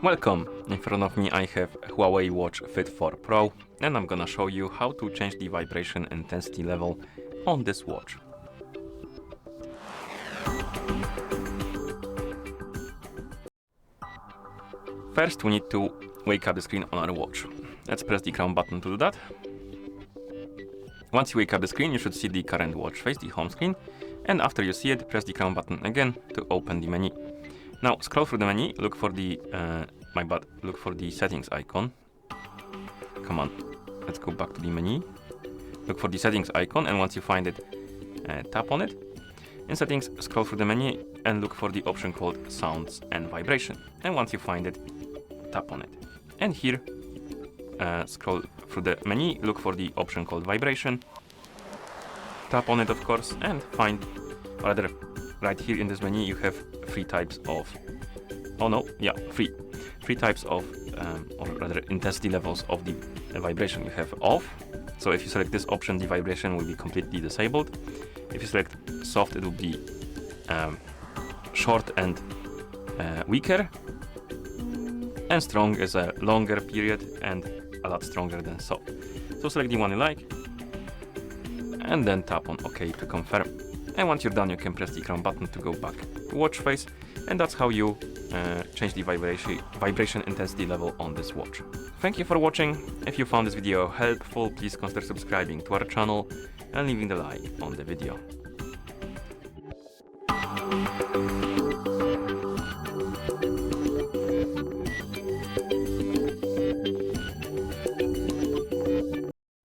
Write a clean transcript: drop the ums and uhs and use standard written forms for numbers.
Welcome! In front of me I have HUAWEI Watch Fit 4 Pro and I'm gonna show you how to change the vibration intensity level on this watch. First we need to wake up the screen on our watch. Let's press the crown button to do that. Once you wake up the screen, you should see the current watch face, the home screen, and after you see it, press the crown button again to open the menu. Now scroll through the menu, look for the look for the settings icon. Come on, let's go back to the menu. Look for the settings icon, and once you find it, tap on it. In settings, scroll through the menu and look for the option called sounds and vibration. And once you find it, tap on it. And here, scroll through the menu, look for the option called vibration. Tap on it, of course, and find, or rather, right here in this menu, you have three types of, three types of, or rather, intensity levels of the vibration. You have off, so if you select this option, the vibration will be completely disabled. If you select soft, it will be short and weaker, and strong is a longer period and a lot stronger than soft. So select the one you like, and then tap on OK to confirm. And once you're done, you can press the crown button to go back to watch face, and that's how you change the vibration intensity level on this watch. Thank you for watching. If you found this video helpful, please consider subscribing to our channel and leaving the like on the video.